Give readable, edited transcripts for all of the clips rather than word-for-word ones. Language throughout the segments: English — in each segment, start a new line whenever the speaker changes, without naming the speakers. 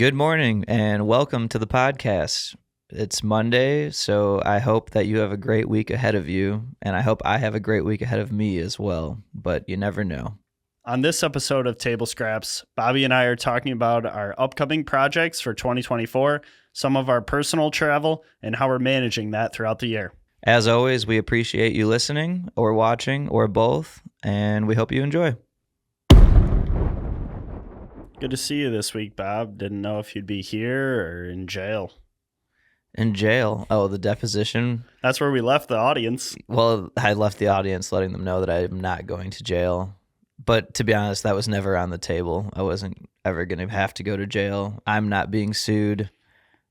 Good morning and welcome to the podcast. It's Monday, so I hope that you have a great week ahead of you, and I hope I have a great week ahead of me as well, but you never know.
On this episode of Table Scraps, Bobby and I are talking about our upcoming projects for 2024, some of our personal travel, and how we're managing that throughout the year.
As always, we appreciate you listening or watching or both, and we hope you enjoy.
Good to see you this week, Bob. Didn't know if you'd be here or in jail.
In jail? Oh, the deposition?
That's where we left the audience.
Well, I left the audience letting them know that I'm not going to jail. But to be honest, that was never on the table. I wasn't ever going to have to go to jail. I'm not being sued.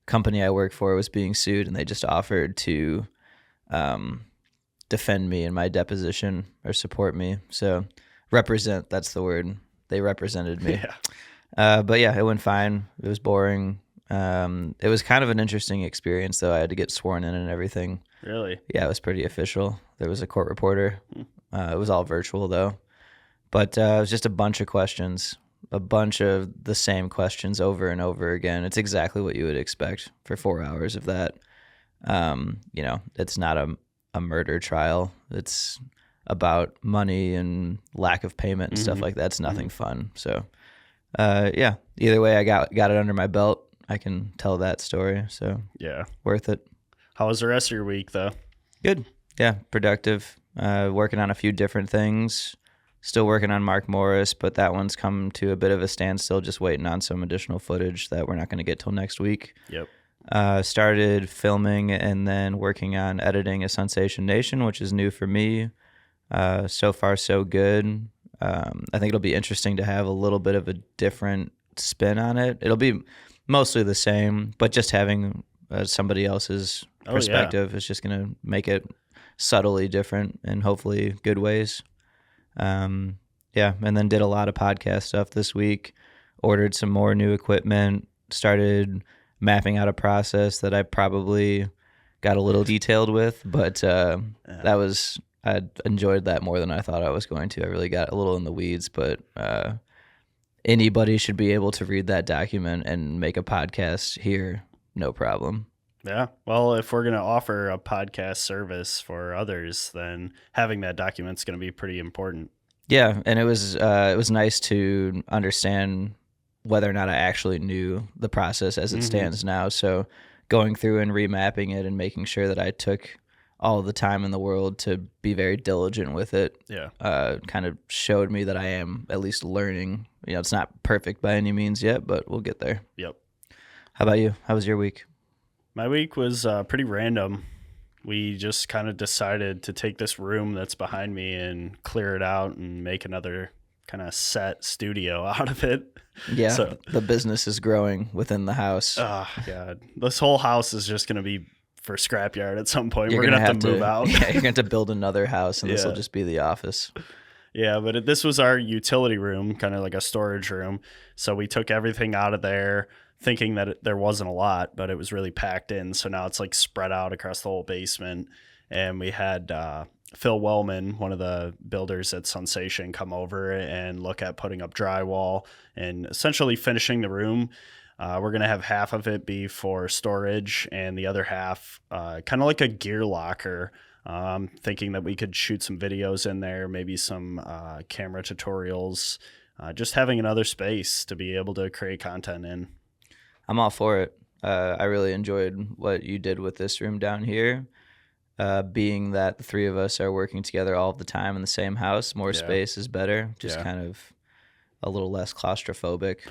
Company I work for was being sued, and they just offered to defend me in my deposition or support me. So represent, that's the word. They represented me.
Yeah.
But yeah, it went fine. It was boring. It was kind of an interesting experience, though. I had to get sworn in and everything.
Really?
Yeah, it was pretty official. There was a court reporter. It was all virtual, though. But it was just a bunch of questions, a bunch of the same questions over and over again. It's exactly what you would expect for 4 hours of that. It's not a murder trial. It's about money and lack of payment and stuff like that. It's nothing fun. So, yeah, either way, I got it under my belt. I can tell that story. So,
Yeah.
worth it.
How was the rest of your week, though?
Good. Yeah, productive. Working on a few different things. Still working on Mark Morris, but that one's come to a bit of a standstill, just waiting on some additional footage that we're not going to get till next week.
Yep.
Started filming and then working on editing a Sensation Nation, which is new for me. So far, so good. I think it'll be interesting to have a little bit of a different spin on it. It'll be mostly the same, but just having somebody else's perspective is just going to make it subtly different in hopefully good ways. And then did a lot of podcast stuff this week, ordered some more new equipment, started mapping out a process that I probably got a little detailed with, but I enjoyed that more than I thought I was going to. I really got a little in the weeds, but anybody should be able to read that document and make a podcast here, no problem.
Yeah. Well, if we're going to offer a podcast service for others, then having that document's going to be pretty important.
Yeah, and it was nice to understand whether or not I actually knew the process as it stands now. So going through and remapping it and making sure that I took all the time in the world to be very diligent with it, kind of showed me that I am at least learning. You know, it's not perfect by any means yet, but we'll get there.
Yep.
How about you? How was your week?
My week was pretty random. We just kind of decided to take this room that's behind me and clear it out and make another kind of set studio out of it.
Yeah,
so,
the business is growing within the house.
Oh, God. This whole house is just going to be for Scrapyard at some point.
You're
We're going to have to move out.
Yeah, you're going to have to build another house, and this will just be the office.
Yeah, but this was our utility room, kind of like a storage room. So we took everything out of there, thinking that there wasn't a lot, but it was really packed in. So now it's like spread out across the whole basement. And we had Phil Wellman, one of the builders at Sensation, come over and look at putting up drywall and essentially finishing the room. We're going to have half of it be for storage and the other half kind of like a gear locker. Thinking that we could shoot some videos in there, maybe some camera tutorials, just having another space to be able to create content in.
I'm all for it. I really enjoyed what you did with this room down here. Being that the three of us are working together all the time in the same house, more space is better. Just kind of a little less claustrophobic.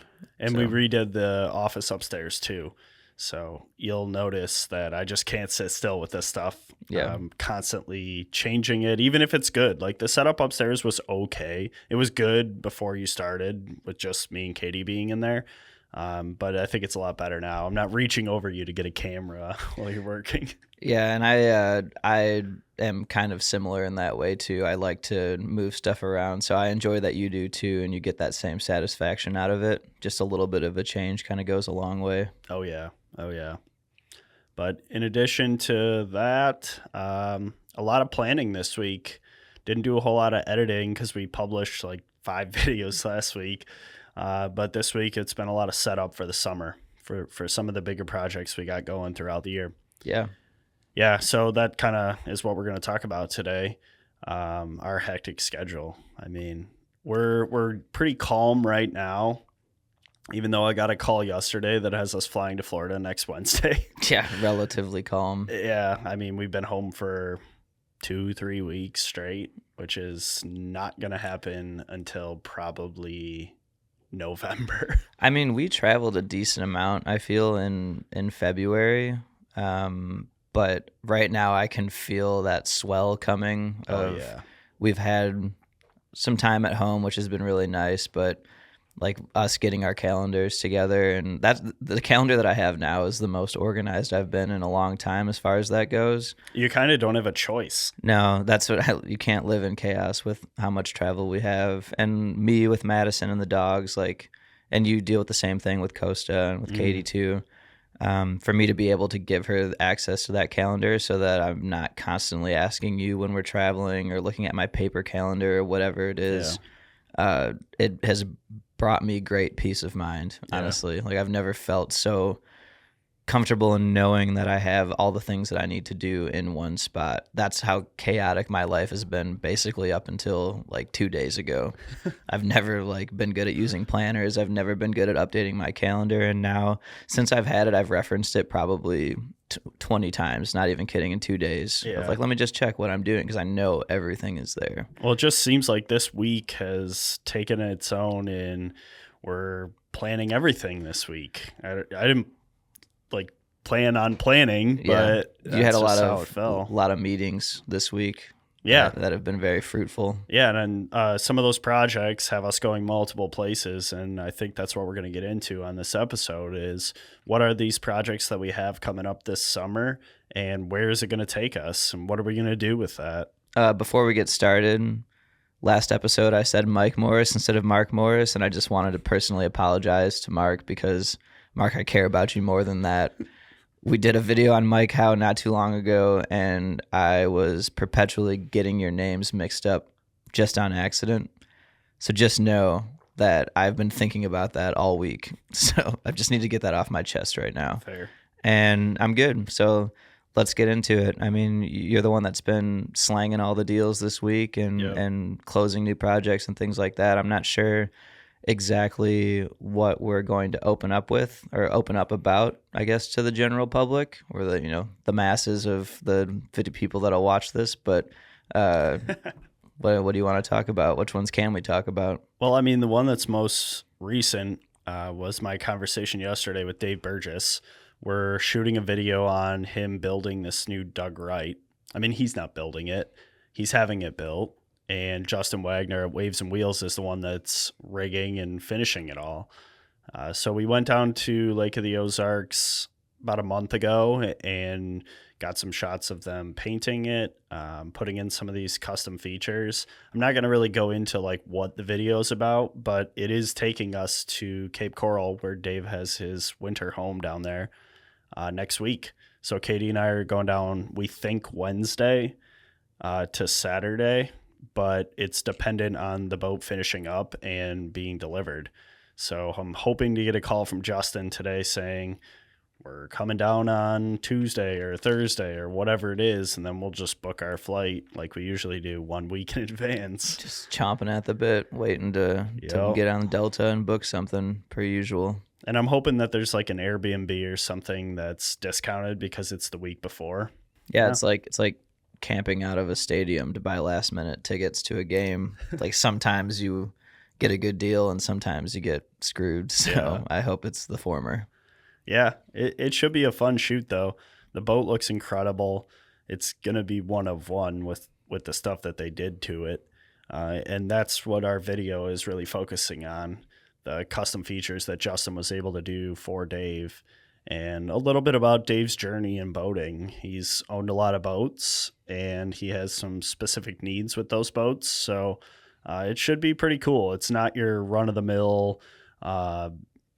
And we redid the office upstairs too. So you'll notice that I just can't sit still with this stuff.
Yeah.
I'm constantly changing it, even if it's good. Like the setup upstairs was okay. It was good before you started with just me and Katie being in there. But I think it's a lot better now. I'm not reaching over you to get a camera while you're working.
Yeah, and I am kind of similar in that way too. I like to move stuff around, so I enjoy that you do too, and you get that same satisfaction out of it. Just a little bit of a change kind of goes a long way.
Oh yeah. But in addition to that, a lot of planning this week. Didn't do a whole lot of editing because we published like 5 videos last week. But this week it's been a lot of setup for the summer. for some of the bigger projects we got going throughout the year.
Yeah.
Yeah, so that kind of is what we're going to talk about today. Our hectic schedule. I mean, we're pretty calm right now, even though I got a call yesterday that has us flying to Florida next Wednesday.
Yeah, relatively calm.
Yeah, I mean, we've been home for 2-3 weeks straight, which is not going to happen until probably November.
I mean, we traveled a decent amount, I feel, in February. But right now I can feel that swell coming of we've had some time at home, which has been really nice, but like us getting our calendars together, and that's the calendar that I have now is the most organized I've been in a long time as far as that goes.
You kind of don't have a choice.
No, that's what you can't live in chaos with how much travel we have, and me with Madison and the dogs, like, and you deal with the same thing with Costa and with Katie too. For me to be able to give her access to that calendar so that I'm not constantly asking you when we're traveling or looking at my paper calendar or whatever it is, it has brought me great peace of mind, honestly. Like, I've never felt so comfortable in knowing that I have all the things that I need to do in one spot. That's how chaotic my life has been basically up until like 2 days ago. I've never like been good at using planners. I've never been good at updating my calendar. And now since I've had it, I've referenced it probably 20 times, not even kidding, in 2 days. Of like, let me just check what I'm doing because I know everything is there.
Well, it just seems like this week has taken its own and we're planning everything this week. I didn't like plan on planning, but
you had a lot of meetings this week. That have been very fruitful.
Yeah, and then some of those projects have us going multiple places, and I think that's what we're going to get into on this episode is what are these projects that we have coming up this summer, and where is it going to take us, and what are we going to do with that?
Before we get started, last episode I said Mike Morris instead of Mark Morris, and I just wanted to personally apologize to Mark because, Mark, I care about you more than that. We did a video on Mike Howe not too long ago, and I was perpetually getting your names mixed up just on accident. So just know that I've been thinking about that all week. So I just need to get that off my chest right now.
Fair.
And I'm good. So let's get into it. I mean, you're the one that's been slanging all the deals this week and closing new projects and things like that. I'm not sure exactly what we're going to open up with or open up about, I guess, to the general public or the masses of the 50 people that'll watch this. But what do you want to talk about? Which ones can we talk about?
Well, I mean, the one that's most recent was my conversation yesterday with Dave Burgess. We're shooting a video on him building this new Doug Wright. I mean, he's not building it. He's having it built. And Justin Wagner at Waves and Wheels is the one that's rigging and finishing it all. So we went down to Lake of the Ozarks about a month ago and got some shots of them painting it, putting in some of these custom features. I'm not going to really go into like what the video is about, but it is taking us to Cape Coral where Dave has his winter home down there next week. So Katie and I are going down, we think Wednesday to Saturday, but it's dependent on the boat finishing up and being delivered. So I'm hoping to get a call from Justin today saying we're coming down on Tuesday or Thursday or whatever it is, and then we'll just book our flight like we usually do 1 week in advance.
Just chomping at the bit, waiting to get on Delta and book something per usual.
And I'm hoping that there's like an Airbnb or something that's discounted because it's the week before.
Yeah, it's like camping out of a stadium to buy last minute tickets to a game. Like sometimes you get a good deal and sometimes you get screwed. So I hope it's the former.
Yeah, it should be a fun shoot though. The boat looks incredible. It's going to be one of one with the stuff that they did to it. And that's what our video is really focusing on. The custom features that Justin was able to do for Dave. And a little bit about Dave's journey in boating. He's owned a lot of boats, and he has some specific needs with those boats. So it should be pretty cool. It's not your run-of-the-mill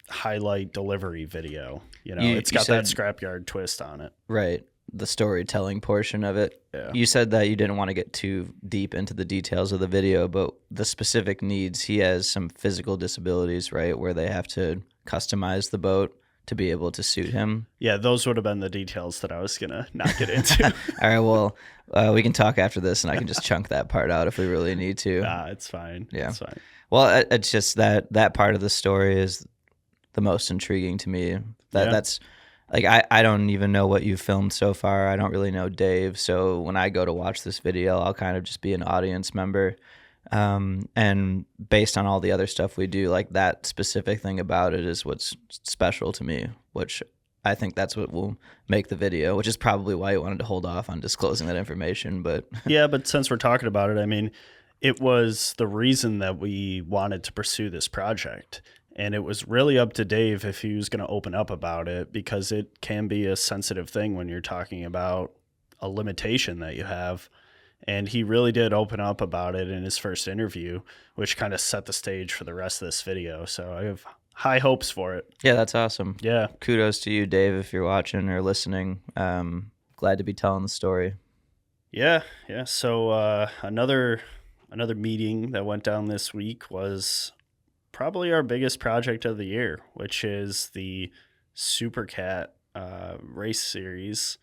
highlight delivery video. It's got that Scrapyard twist on it.
Right, the storytelling portion of it. Yeah. You said that you didn't want to get too deep into the details of the video, but the specific needs, he has some physical disabilities, right, where they have to customize the boat to be able to suit him.
Yeah, those would have been the details that I was gonna not get into.
All right, well, we can talk after this, and I can just chunk that part out if we really need to.
Nah, it's fine.
Yeah.
It's fine.
Well, it's just that part of the story is the most intriguing to me. That's like I don't even know what you've filmed so far. I don't really know Dave, so when I go to watch this video, I'll kind of just be an audience member. And based on all the other stuff we do, like that specific thing about it is what's special to me, which I think that's what will make the video, which is probably why you wanted to hold off on disclosing that information. But
yeah, but since we're talking about it, I mean, it was the reason that we wanted to pursue this project. And it was really up to Dave if he was going to open up about it, because it can be a sensitive thing when you're talking about a limitation that you have. And he really did open up about it in his first interview, which kind of set the stage for the rest of this video. So I have high hopes for it.
Yeah, that's awesome.
Yeah.
Kudos to you, Dave, if you're watching or listening. Glad to be telling the story.
Yeah. So another meeting that went down this week was probably our biggest project of the year, which is the Supercat race series.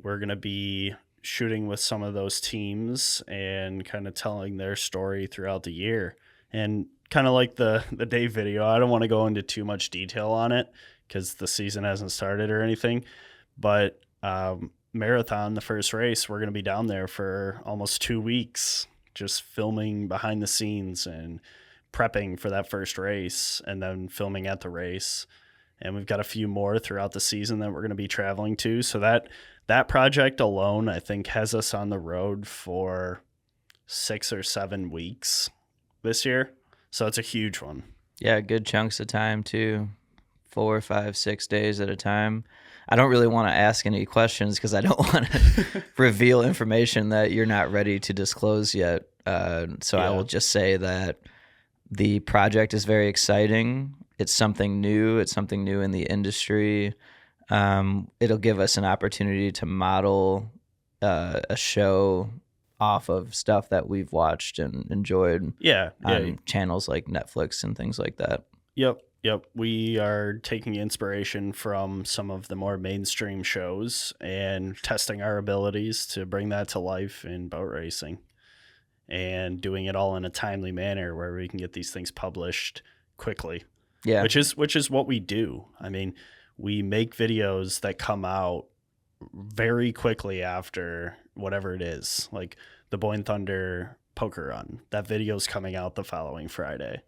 We're going to be shooting with some of those teams and kind of telling their story throughout the year. And kind of like the Dave video, I don't want to go into too much detail on it because the season hasn't started or anything. But Marathon, the first race, we're going to be down there for almost 2 weeks, just filming behind the scenes and prepping for that first race and then filming at the race. And we've got a few more throughout the season that we're going to be traveling to. So that project alone, I think, has us on the road for 6 or 7 weeks this year. So it's a huge one.
Yeah, good chunks of time too. 4, 5, 6 days at a time. I don't really want to ask any questions because I don't want to reveal information that you're not ready to disclose yet. So I will just say that the project is very exciting. It's something new. It's something new in the industry. It'll give us an opportunity to model a show off of stuff that we've watched and enjoyed. On channels like Netflix and things like that.
Yep. We are taking inspiration from some of the more mainstream shows and testing our abilities to bring that to life in boat racing and doing it all in a timely manner where we can get these things published quickly.
Yeah.
Which is what we do. I mean, we make videos that come out very quickly after whatever it is. Like the Boyne Thunder poker run. That video's coming out the following Friday.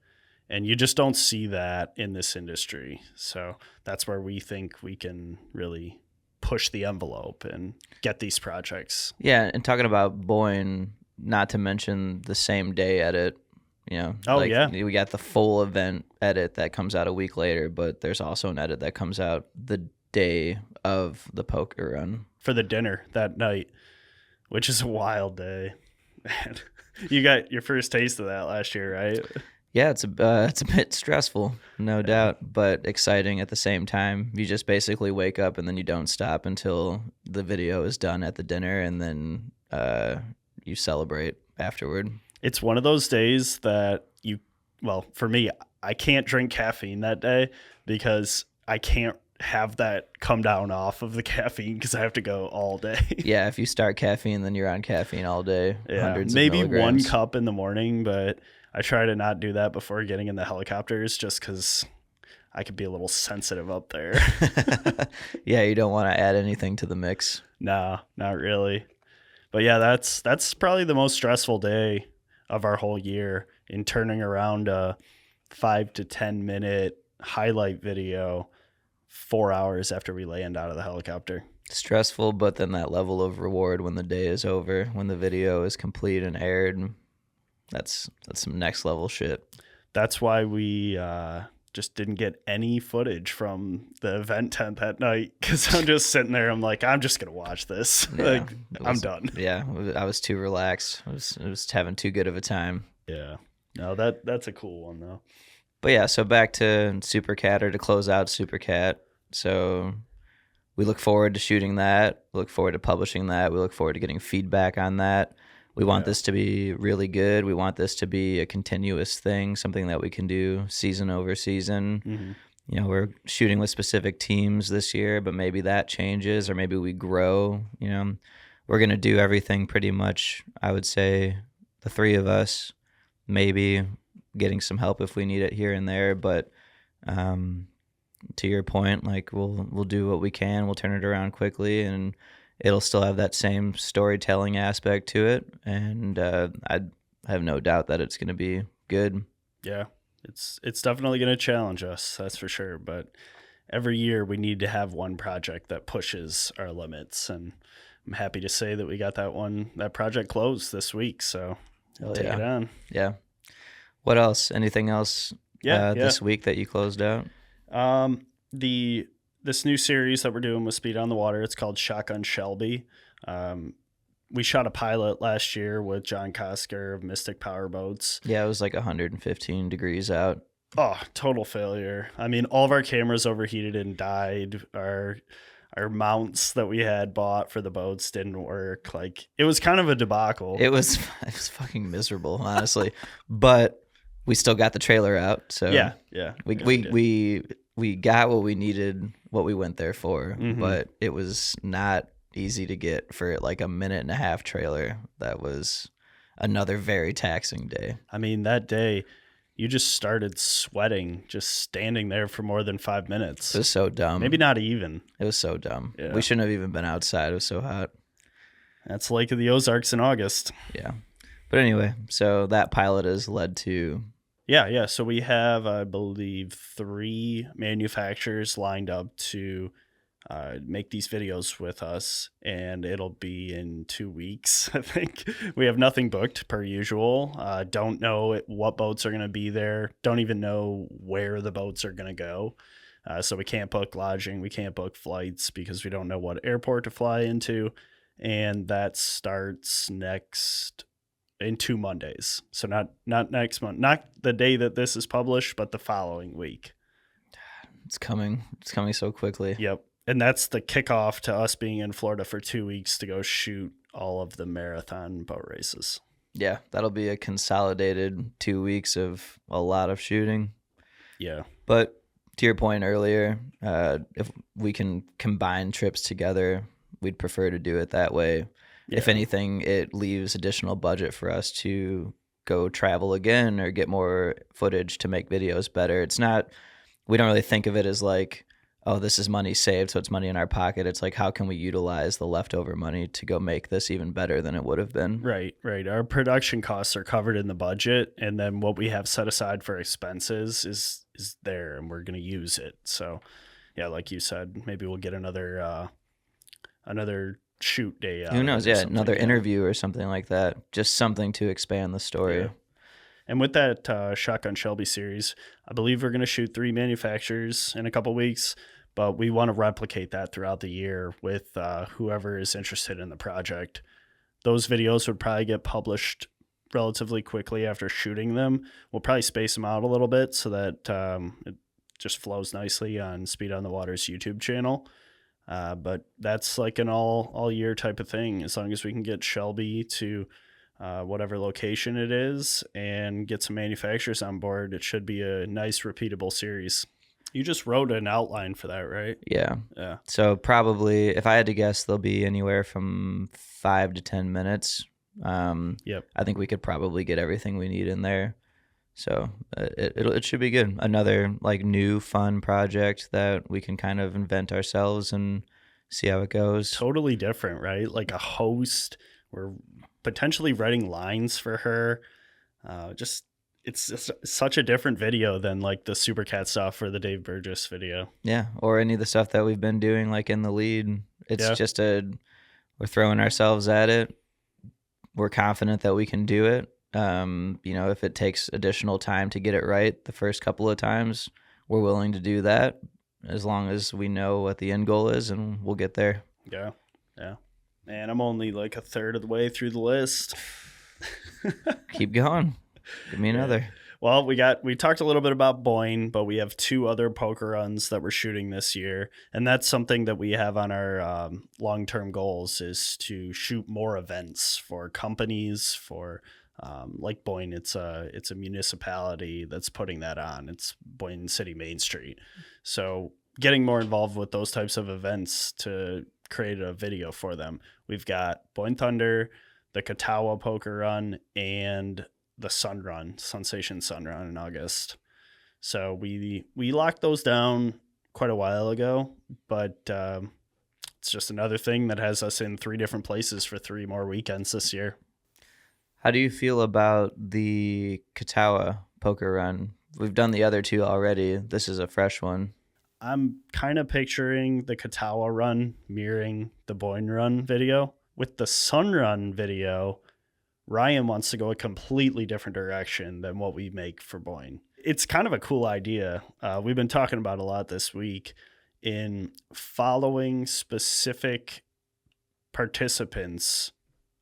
And you just don't see that in this industry. So that's where we think we can really push the envelope and get these projects.
Yeah, and talking about Boyne, not to mention the same day edit. We got the full event edit that comes out a week later, but there's also an edit that comes out the day of the poker run.
For the dinner that night, which is a wild day. Man, you got your first taste of that last year, right?
Yeah, it's a bit stressful, no doubt, but exciting at the same time. You just basically wake up and then you don't stop until the video is done at the dinner, and then you celebrate afterward.
It's one of those days that for me, I can't drink caffeine that day because I can't have that come down off of the caffeine because I have to go all day.
Yeah, if you start caffeine, then you're on caffeine all day.
Yeah, maybe 1 cup in the morning, but I try to not do that before getting in the helicopters just because I could be a little sensitive up there.
Yeah, you don't want to add anything to the mix.
No, not really. But yeah, that's probably the most stressful day of our whole year, in turning around a 5 to 10 minute highlight video 4 hours after we land out of the helicopter.
Stressful, but then that level of reward when the day is over, when the video is complete and aired, that's some next level shit.
That's why we just didn't get any footage from the event tent that night, because I'm just sitting there. I'm like, I'm just gonna watch this.
Yeah,
I'm done.
Yeah, I was too relaxed. I was having too good of a time.
Yeah. No, that's a cool one though.
But yeah, so back to Supercat, or to close out Supercat. So we look forward to shooting that. We look forward to publishing that. We look forward to getting feedback on that. We want this to be really good. We want this to be a continuous thing, something that we can do season over season. we're shooting with specific teams this year, but maybe that changes or maybe we grow. We're going to do everything pretty much, I would say, the three of us, maybe getting some help if we need it here and there. But to your point, like we'll do what we can. We'll turn it around quickly, and it'll still have that same storytelling aspect to it. And I have no doubt that it's going to be good.
Yeah, it's definitely going to challenge us, that's for sure. But every year we need to have one project that pushes our limits, and I'm happy to say that we got that project closed this week. So we'll take it on.
Yeah. What else? Anything else? This week that you closed out?
This new series that we're doing with Speed on the Water, it's called Shotgun Shelby. We shot a pilot last year with John Kosker of Mystic Powerboats.
Yeah, it was like 115 degrees out.
Oh, total failure. I mean, all of our cameras overheated and died. Our mounts that we had bought for the boats didn't work. Like, it was kind of a debacle.
It was fucking miserable, honestly. But we still got the trailer out. So
yeah.
We got what we needed, what we went there for.
Mm-hmm.
But it was not easy to get for like a 1.5-minute trailer. That was another very taxing day.
I mean, that day you just started sweating just standing there for more than 5 minutes.
It was so dumb.
Maybe not even.
It was so dumb.
Yeah.
We shouldn't have even been outside. It was so hot.
That's Lake of the Ozarks in August.
Yeah. But anyway, so that pilot has led to...
Yeah. So we have, I believe, 3 manufacturers lined up to make these videos with us, and it'll be in 2 weeks, I think. We have nothing booked per usual. Don't know what boats are going to be there. Don't even know where the boats are going to go. So we can't book lodging. We can't book flights because we don't know what airport to fly into. And that starts in 2 Mondays. So not next month, not the day that this is published, but the following week.
It's coming so quickly.
Yep. And that's the kickoff to us being in Florida for 2 weeks to go shoot all of the marathon boat races.
Yeah, that'll be a consolidated 2 weeks of a lot of shooting.
Yeah.
But to your point earlier, if we can combine trips together, we'd prefer to do it that way. Yeah. If anything, it leaves additional budget for us to go travel again or get more footage to make videos better. It's not, we don't really think of it as like, oh, this is money saved, so it's money in our pocket. It's like, how can we utilize the leftover money to go make this even better than it would have been?
Right. Our production costs are covered in the budget, and then what we have set aside for expenses is there, and we're going to use it. So, yeah, like you said, maybe we'll get another shoot day.
Who knows? Yeah, another interview or something like that. Just something to expand the story.
Yeah. And with that Shotgun Shelby series, I believe we're going to shoot 3 manufacturers in a couple weeks, but we want to replicate that throughout the year with whoever is interested in the project. Those videos would probably get published relatively quickly after shooting them. We'll probably space them out a little bit so that it just flows nicely on Speed on the Water's YouTube channel. But that's like an all year type of thing. As long as we can get Shelby to whatever location it is and get some manufacturers on board, it should be a nice repeatable series. You just wrote an outline for that, right?
Yeah. So probably, if I had to guess, they'll be anywhere from 5 to 10 minutes.
Yep.
I think we could probably get everything we need in there. So it should be good. Another like new fun project that we can kind of invent ourselves and see how it goes.
Totally different, right? Like a host. We're potentially writing lines for her. It's just such a different video than like the Supercat stuff or the Dave Burgess video.
Yeah, or any of the stuff that we've been doing like in the lead. It's just we're throwing ourselves at it. We're confident that we can do it. If it takes additional time to get it right the first couple of times, we're willing to do that as long as we know what the end goal is, and we'll get there.
Yeah. And I'm only like a third of the way through the list.
Keep going. Give me another.
Well, we talked a little bit about Boyne, but we have 2 other poker runs that we're shooting this year. And that's something that we have on our long-term goals, is to shoot more events for companies, for Like Boyne, it's a municipality that's putting that on. It's Boyne City Main Street. So getting more involved with those types of events to create a video for them. We've got Boyne Thunder, the Katawa Poker Run, and the Sun Run, Sensation Sun Run in August. So we locked those down quite a while ago, but it's just another thing that has us in 3 different places for 3 more weekends this year.
How do you feel about the Katawa poker run? We've done the other 2 already. This is a fresh one.
I'm kind of picturing the Katawa run mirroring the Boyne run video. With the Sun Run video, Ryan wants to go a completely different direction than what we make for Boyne. It's kind of a cool idea. We've been talking about a lot this week in following specific participants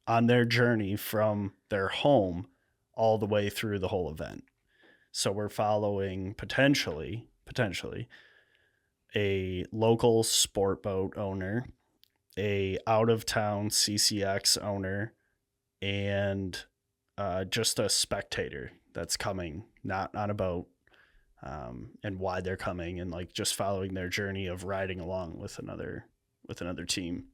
on their journey from their home all the way through the whole event. So we're following potentially a local sport boat owner, a out-of-town CCX owner, and just a spectator that's coming, not on a boat, and why they're coming, and like just following their journey of riding along with another team.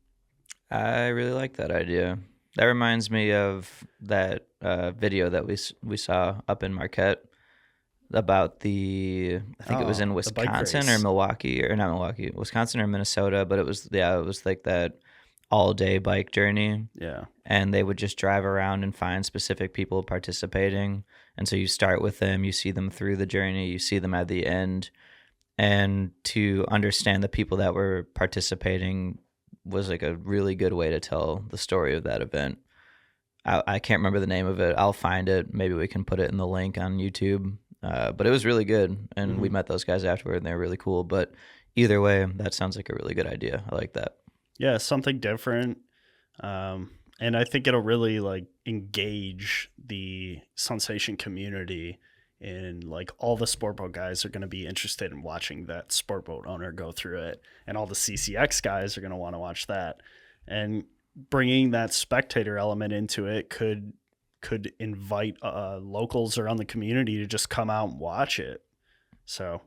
I really like that idea. That reminds me of that video that we saw up in Marquette about I think it was in Wisconsin or Milwaukee, or not Milwaukee, Wisconsin or Minnesota, but it was like that all day bike journey.
Yeah.
And they would just drive around and find specific people participating. And so you start with them, you see them through the journey, you see them at the end. And to understand the people that were participating was like a really good way to tell the story of that event. I can't remember the name of it. I'll find it. Maybe we can put it in the link on YouTube. But it was really good. And we met those guys afterward and they were really cool. But either way, that sounds like a really good idea. I like that.
Yeah, something different. And I think it'll really like engage the Sensation community, and like all the sport boat guys are going to be interested in watching that sport boat owner go through it, and all the CCX guys are going to want to watch that. And bringing that spectator element into it could invite locals around the community to just come out and watch it. So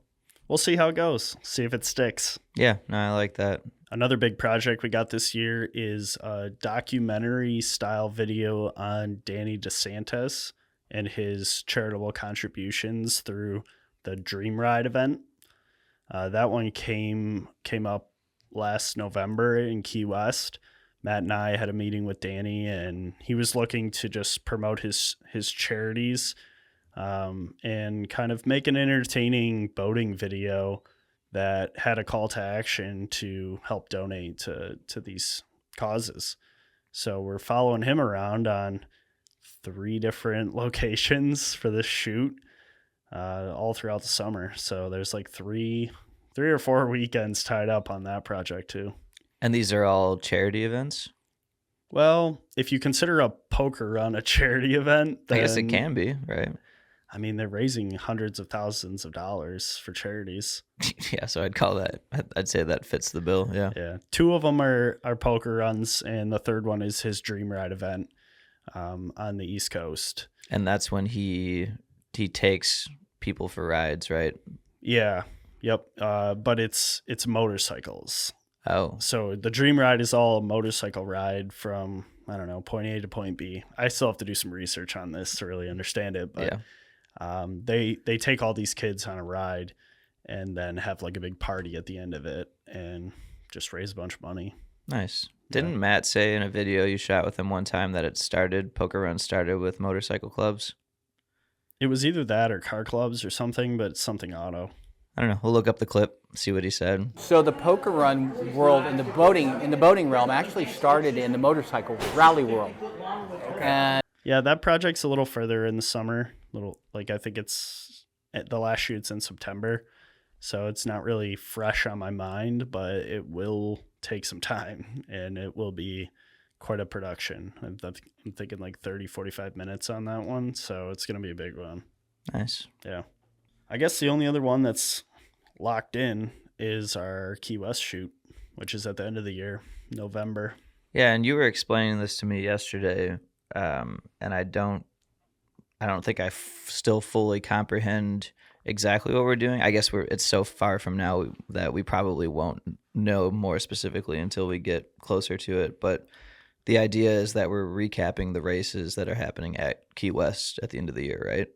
we'll see how it goes. See if it sticks.
Yeah, no, I like that.
Another big project we got this year is a documentary style video on Danny DeSantis and his charitable contributions through the Dream Ride event. That one came up last November in Key West. Matt and I had a meeting with Danny, and he was looking to just promote his charities and kind of make an entertaining boating video that had a call to action to help donate to these causes. So we're following him around on 3 different locations for this shoot all throughout the summer. So there's like 3 or 4 weekends tied up on that project too.
And these are all charity events?
Well, if you consider a poker run a charity event, then,
I guess it can be, right?
I mean, they're raising hundreds of thousands of dollars for charities.
Yeah, so I'd say that fits the bill. Yeah.
Yeah. 2 of them are poker runs, and the third one is his Dream Ride event on the East Coast.
And that's when he takes people for rides, right?
Yeah. Yep. But it's motorcycles.
Oh.
So the Dream Ride is all a motorcycle ride from, I don't know, point A to point B. I still have to do some research on this to really understand it, but they take all these kids on a ride and then have like a big party at the end of it and just raise a bunch of money.
Nice. Didn't Matt say in a video you shot with him one time that poker run started with motorcycle clubs?
It was either that or car clubs or something, but it's something auto.
I don't know. We'll look up the clip, see what he said.
So the poker run world in the boating realm actually started in the motorcycle rally world. And
yeah, that project's a little further in the summer. I think it's the last shoot's in September, so it's not really fresh on my mind, but it will take some time and it will be quite a production. I'm thinking like 30, 45 minutes on that one, so it's going to be a big one.
Nice.
Yeah. I guess the only other one that's locked in is our Key West shoot, which is at the end of the year, November.
Yeah, and you were explaining this to me yesterday, and I don't I don't think I still fully comprehend exactly what we're doing. I guess it's so far from now that we probably won't know more specifically until we get closer to it. But the idea is that we're recapping the races that are happening at Key West at the end of the year, right?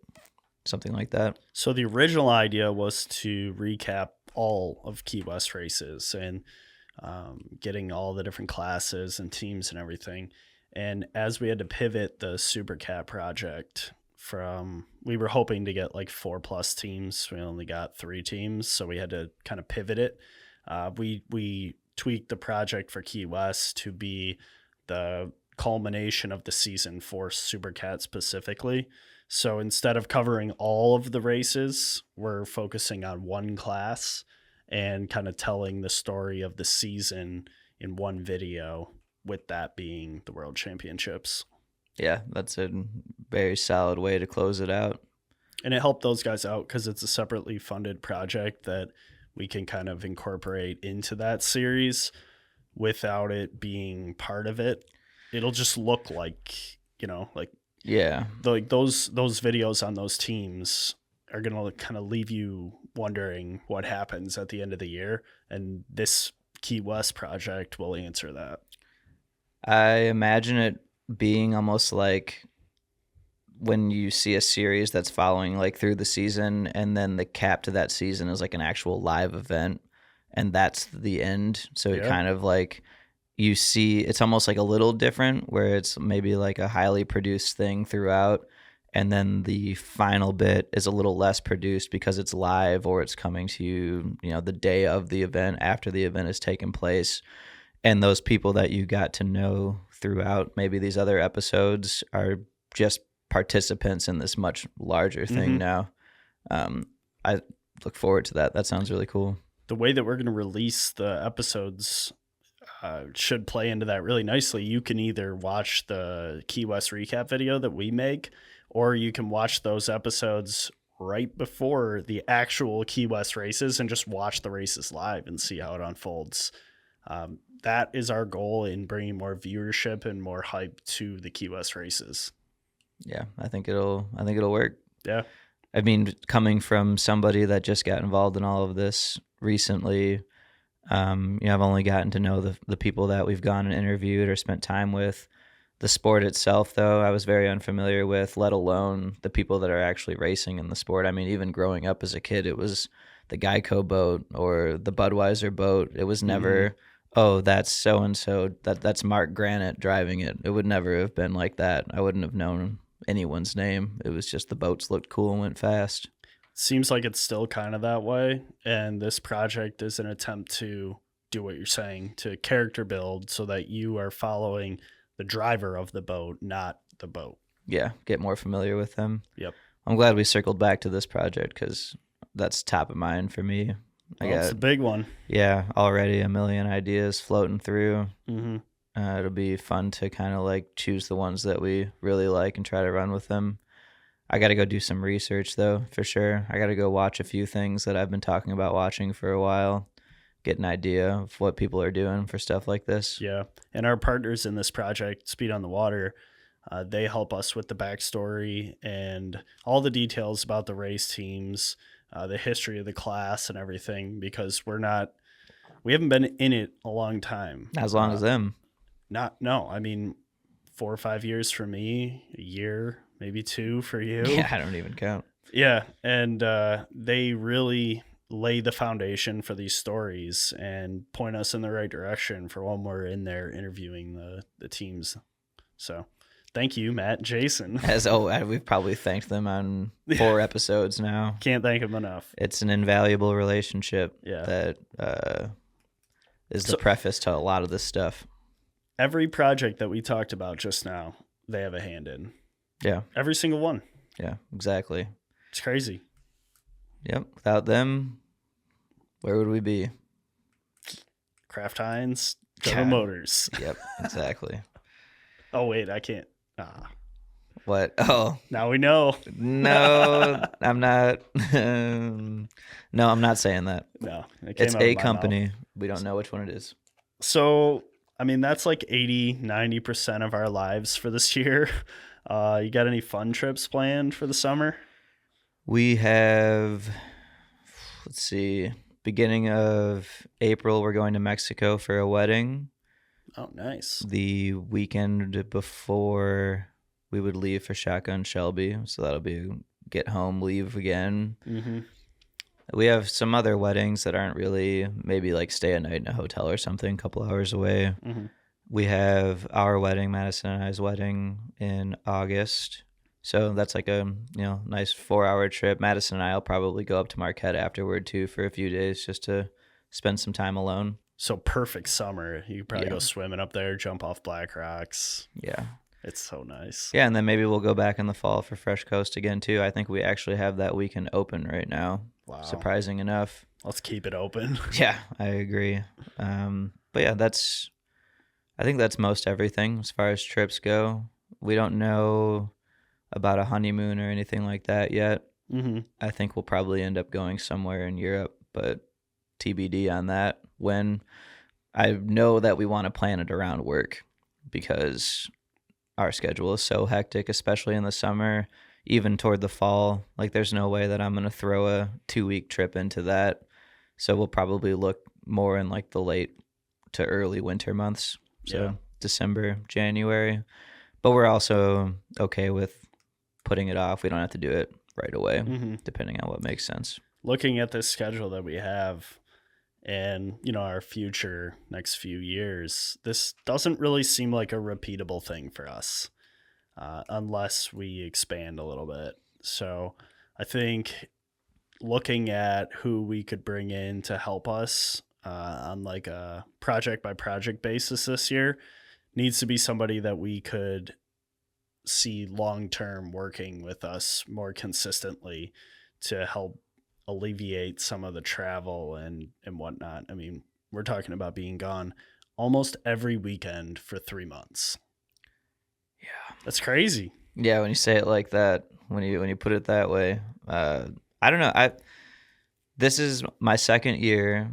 Something like that.
So the original idea was to recap all of Key West races and getting all the different classes and teams and everything. And as we had to pivot the Supercat project we were hoping to get like 4+ teams. We only got 3 teams, so we had to kind of pivot it. We tweaked the project for Key West to be the culmination of the season for Supercat specifically. So instead of covering all of the races, we're focusing on one class and kind of telling the story of the season in one video, with that being the World Championships.
Yeah, that's a very solid way to close it out.
And it helped those guys out because it's a separately funded project that we can kind of incorporate into that series without it being part of it. It'll just look like,
Yeah.
like those videos on those teams are going to kind of leave you wondering what happens at the end of the year. And this Key West project will answer that.
I imagine it being almost like when you see a series that's following like through the season, and then the cap to that season is like an actual live event, and that's the end. So it kind of like, you see, it's almost like a little different where it's maybe like a highly produced thing throughout, and then the final bit is a little less produced because it's live, or it's coming to you, the day of the event after the event has taken place. And those people that you got to know throughout maybe these other episodes are just participants in this much larger thing now. I look forward to that. That sounds really cool.
The way that we're going to release the episodes should play into that really nicely. You can either watch the Key West recap video that we make, or you can watch those episodes right before the actual Key West races and just watch the races live and see how it unfolds. That is our goal in bringing more viewership and more hype to the Key West races.
Yeah, I think it'll work.
Yeah.
I mean, coming from somebody that just got involved in all of this recently, I've only gotten to know the people that we've gone and interviewed or spent time with. The sport itself, though, I was very unfamiliar with, let alone the people that are actually racing in the sport. I mean, even growing up as a kid, it was the Geico boat or the Budweiser boat. It was never, oh, that's so-and-so, that's Mark Granite driving it. It would never have been like that. I wouldn't have known anyone's name. It was just the boats looked cool and went fast.
Seems like it's still kind of that way. And this project is an attempt to do what you're saying, to character build so that you are following the driver of the boat, not the boat.
Yeah, get more familiar with them.
Yep.
I'm glad we circled back to this project because that's top of mind for me.
It's a big one.
Yeah, already a million ideas floating through.
Mm-hmm.
It'll be fun to kind of like choose the ones that we really like and try to run with them. I got to go do some research though, for sure. I got to go watch a few things that I've been talking about watching for a while, get an idea of what people are doing for stuff like this.
Yeah. And our partners in this project, Speed on the Water, they help us with the backstory and all the details about the race teams, the history of the class and everything, because we haven't been in it a long time.
As long as them.
I mean, 4 or 5 years for me, a year, maybe 2 for you.
Yeah, I don't even count.
Yeah. And they really lay the foundation for these stories and point us in the right direction for when we're in there interviewing the teams. So thank you, Matt and Jason.
We've probably thanked them on 4 episodes now.
Can't thank them enough.
It's an invaluable relationship that is the preface to a lot of this stuff.
Every project that we talked about just now, they have a hand in.
Yeah.
Every single one.
Yeah, exactly.
It's crazy.
Yep. Without them, where would we be?
Kraft Heinz, General Motors.
Yep, exactly.
Oh, wait, I can't.
What? Oh.
Now we know.
No, I'm not. No, I'm not saying that.
No.
It's a company. We don't know which one it is.
So, I mean, that's like 80, 90% of our lives for this year. You got any fun trips planned for the summer?
We have, let's see, beginning of April, we're going to Mexico for a wedding.
Oh, nice.
The weekend before we would leave for Shotgun Shelby. So that'll be a get home, leave again.
Mm-hmm.
We have some other weddings that aren't really, maybe like stay a night in a hotel or something, a couple hours away.
Mm-hmm.
We have our wedding, Madison and I's wedding, in August. So that's like a nice 4-hour trip. Madison and I'll probably go up to Marquette afterward too for a few days just to spend some time alone.
So perfect summer. You could probably
Yeah.
go swimming up there, jump off Black Rocks.
Yeah.
It's so nice.
Yeah, and then maybe we'll go back in the fall for Fresh Coast again too. I think we actually have that weekend open right now.
Wow.
Surprising enough.
Let's keep it open.
Yeah, I agree. But yeah, I think that's most everything as far as trips go. We don't know about a honeymoon or anything like that yet.
Mm-hmm.
I think we'll probably end up going somewhere in Europe, but TBD on that. When I know that we want to plan it around work because our schedule is so hectic, especially in the summer, even toward the fall. Like there's no way that I'm going to throw a 2-week trip into that. So we'll probably look more in like the late to early winter months. So
Yeah.
December, January. But we're also okay with putting it off. We don't have to do it right away,
Mm-hmm.
depending on what makes sense.
Looking at this schedule that we have and, our future next few years, this doesn't really seem like a repeatable thing for us unless we expand a little bit. So I think looking at who we could bring in to help us on like a project by project basis this year needs to be somebody that we could see long term working with us more consistently to help alleviate some of the travel and whatnot. I mean, we're talking about being gone almost every weekend for 3 months.
Yeah.
That's crazy.
Yeah, when you say it like that, when you put it that way, I don't know. This is my second year.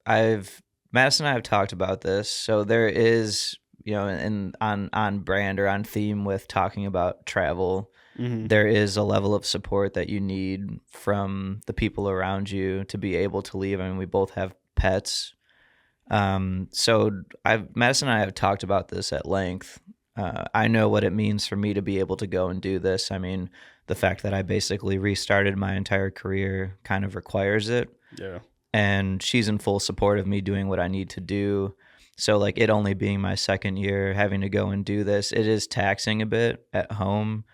Madison and I have talked about this, so there is on brand or on theme with talking about travel.
Mm-hmm.
There is a level of support that you need from the people around you to be able to leave. I mean, we both have pets. So Madison and I have talked about this at length. I know what it means for me to be able to go and do this. I mean, the fact that I basically restarted my entire career kind of requires it.
Yeah.
And she's in full support of me doing what I need to do. So like it only being my second year, having to go and do this, it is taxing a bit at home.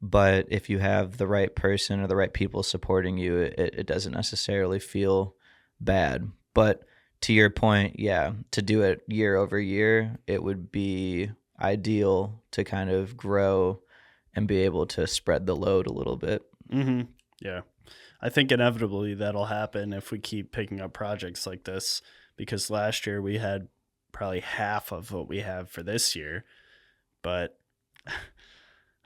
But if you have the right person or the right people supporting you, it doesn't necessarily feel bad. But to your point, yeah, to do it year over year, it would be ideal to kind of grow and be able to spread the load a little bit.
Mm-hmm. Yeah. I think inevitably that'll happen if we keep picking up projects like this, because last year we had probably half of what we have for this year. But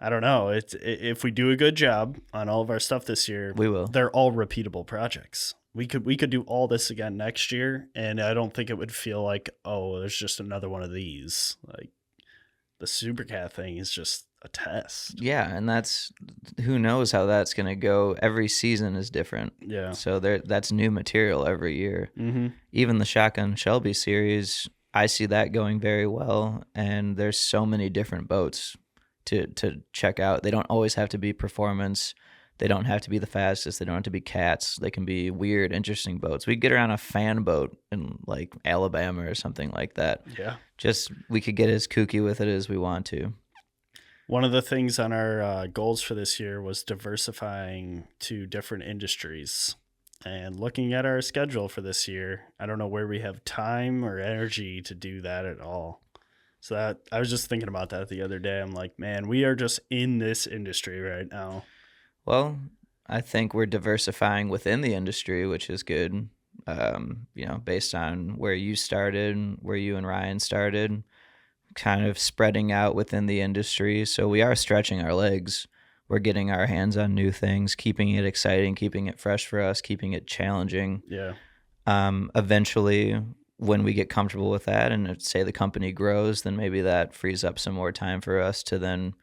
I don't know. If we do a good job on all of our stuff this year,
We will.
They're all repeatable projects. We could do all this again next year, and I don't think it would feel like, oh, there's just another one of these. Like the Supercat thing is just a test.
Yeah, and who knows how that's going to go. Every season is different.
Yeah.
So that's new material every year.
Mm-hmm.
Even the Shotgun Shelby series, I see that going very well, and there's so many different boats to check out. They don't always have to be performance. They don't have to be the fastest. They don't have to be cats. They can be weird, interesting boats. We could get around a fan boat in like Alabama or something like that.
Yeah.
Just we could get as kooky with it as we want to.
One of the things on our goals for this year was diversifying to different industries. And looking at our schedule for this year, I don't know where we have time or energy to do that at all. So I was just thinking about that the other day. I'm like, man, we are just in this industry right now.
Well, I think we're diversifying within the industry, which is good. Based on where you started, where you and Ryan started, kind of spreading out within the industry. So we are stretching our legs. We're getting our hands on new things, keeping it exciting, keeping it fresh for us, keeping it challenging.
Yeah.
Eventually, when we get comfortable with that and say the company grows, then maybe that frees up some more time for us to then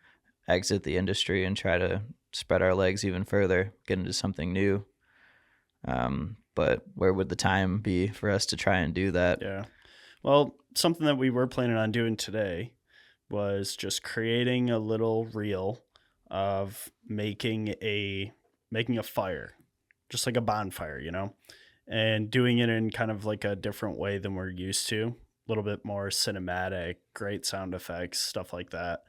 exit the industry and try to spread our legs even further, get into something new. But where would the time be for us to try and do that?
Yeah. Well, something that we were planning on doing today was just creating a little reel of making a fire, just like a bonfire, and doing it in kind of like a different way than we're used to, a little bit more cinematic, great sound effects, stuff like that.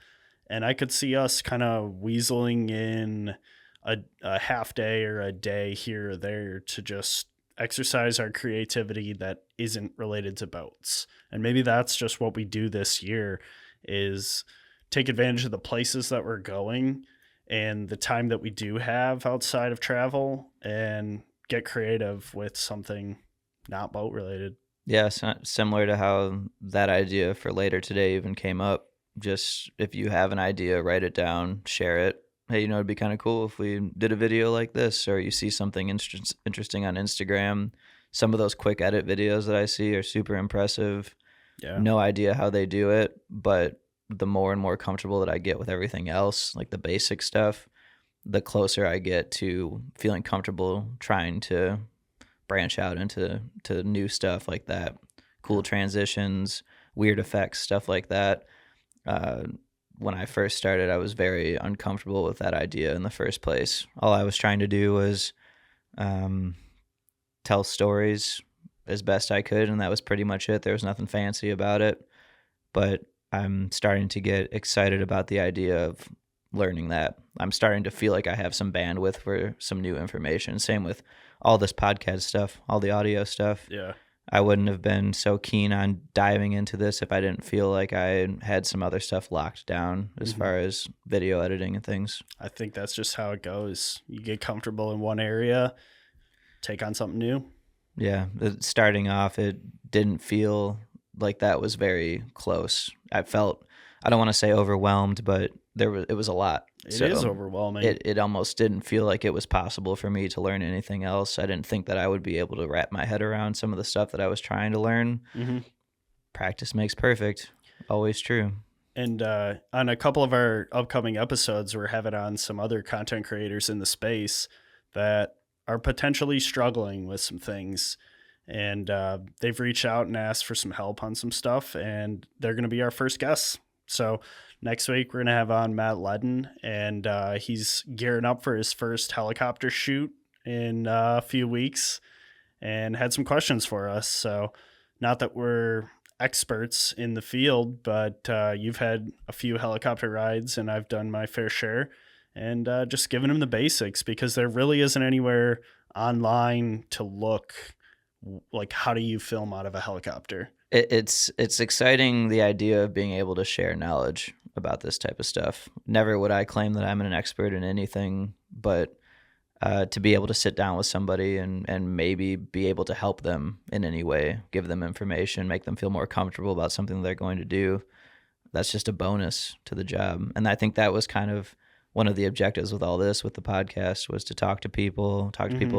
And I could see us kind of weaseling in a half day or a day here or there to just exercise our creativity that isn't related to boats. And maybe that's just what we do this year, is take advantage of the places that we're going and the time that we do have outside of travel and get creative with something not boat related.
Yeah, similar to how that idea for later today even came up. Just if you have an idea, write it down, share it. Hey, it'd be kind of cool if we did a video like this, or you see something interesting on Instagram. Some of those quick edit videos that I see are super impressive.
Yeah.
No idea how they do it, but the more and more comfortable that I get with everything else, like the basic stuff, the closer I get to feeling comfortable trying to branch out into new stuff like that. Cool transitions, weird effects, stuff like that. When I first started, I was very uncomfortable with that idea in the first place. All I was trying to do was tell stories as best I could, and that was pretty much it. There was nothing fancy about it. But I'm starting to get excited about the idea of learning that. I'm starting to feel like I have some bandwidth for some new information. Same with all this podcast stuff, all the audio stuff.
Yeah.
I wouldn't have been so keen on diving into this if I didn't feel like I had some other stuff locked down as far as video editing and things.
I think that's just how it goes. You get comfortable in one area, take on something new.
Yeah. Starting off, it didn't feel like that was very close. I felt, I don't want to say overwhelmed, but it was a lot.
It is overwhelming.
It almost didn't feel like it was possible for me to learn anything else. I didn't think that I would be able to wrap my head around some of the stuff that I was trying to learn.
Mm-hmm.
Practice makes perfect. Always true.
And on a couple of our upcoming episodes, we're having on some other content creators in the space that are potentially struggling with some things. And they've reached out and asked for some help on some stuff, and they're going to be our first guests. So next week, we're going to have on Matt Ledden, and he's gearing up for his first helicopter shoot in a few weeks and had some questions for us. So not that we're experts in the field, but you've had a few helicopter rides, and I've done my fair share, and just giving him the basics, because there really isn't anywhere online to look like how do you film out of a helicopter.
It's exciting, the idea of being able to share knowledge about this type of stuff. Never would I claim that I'm an expert in anything, but to be able to sit down with somebody and maybe be able to help them in any way, give them information, make them feel more comfortable about something they're going to do, that's just a bonus to the job. And I think that was kind of one of the objectives with all this, with the podcast, was to talk to people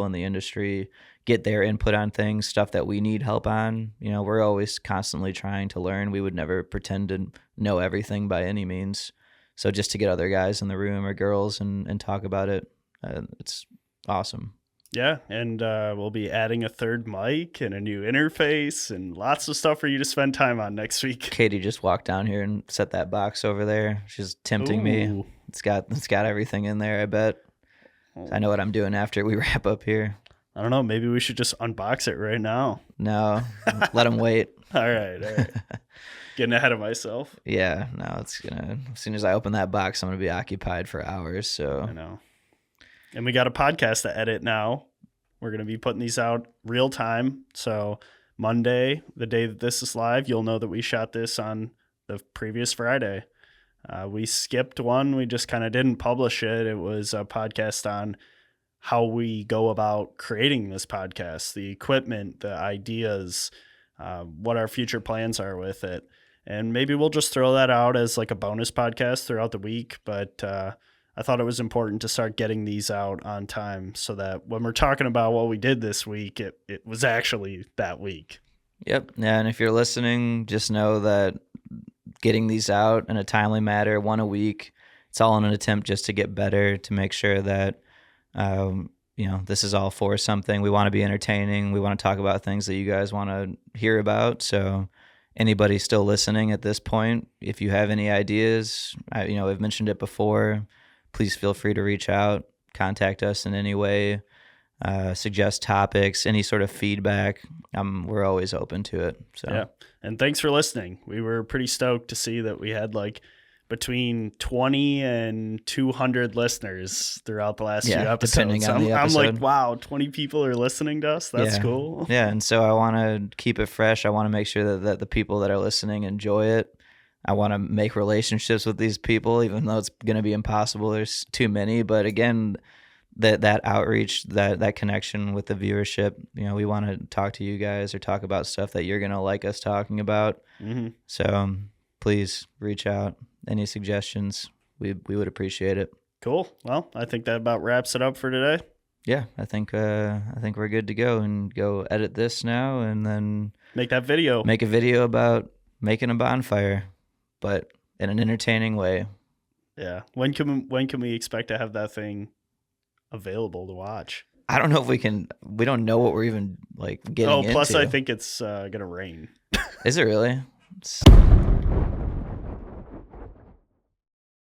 in the industry, get their input on things, stuff that we need help on. We're always constantly trying to learn. We would never pretend to know everything by any means. So just to get other guys in the room or girls and talk about it, it's awesome.
Yeah, and we'll be adding a third mic and a new interface and lots of stuff for you to spend time on next week.
Katie just walked down here and set that box over there. She's tempting me. It's got everything in there, I bet. I know what I'm doing after we wrap up here.
I don't know. Maybe we should just unbox it right now.
No, let them wait.
All right. Getting ahead of myself.
Yeah, no, as soon as I open that box, I'm going to be occupied for hours. So
I know. And we got a podcast to edit now. We're going to be putting these out real time. So Monday, the day that this is live, you'll know that we shot this on the previous Friday. We skipped one. We just kind of didn't publish it. It was a podcast on how we go about creating this podcast, the equipment, the ideas, what our future plans are with it. And maybe we'll just throw that out as like a bonus podcast throughout the week. But I thought it was important to start getting these out on time so that when we're talking about what we did this week, it was actually that week.
Yep. Yeah, and if you're listening, just know that getting these out in a timely manner, one a week, it's all in an attempt just to get better, to make sure that this is all for something. We want to be entertaining. We want to talk about things that you guys want to hear about. So anybody still listening at this point, if you have any ideas, I've mentioned it before, please feel free to reach out, contact us in any way, suggest topics, any sort of feedback. We're always open to it. So
yeah. And thanks for listening. We were pretty stoked to see that we had like between 20 and 200 listeners throughout the last few episodes.
Depending on the episode.
I'm like, wow, 20 people are listening to us. That's cool.
Yeah, and so I want to keep it fresh. I want to make sure that the people that are listening enjoy it. I want to make relationships with these people, even though it's going to be impossible. There's too many. But again, that outreach, that connection with the viewership, we want to talk to you guys or talk about stuff that you're going to like us talking about. Mm-hmm. So please reach out. Any suggestions, we would appreciate it.
Cool. Well, I think that about wraps it up for today.
Yeah, I think we're good to go and go edit this now and then
make that video.
Make a video about making a bonfire, but in an entertaining way.
Yeah. When can we expect to have that thing available to watch?
I don't know if we can. We don't know what we're even like getting into.
Plus I think it's gonna rain.
Is it really?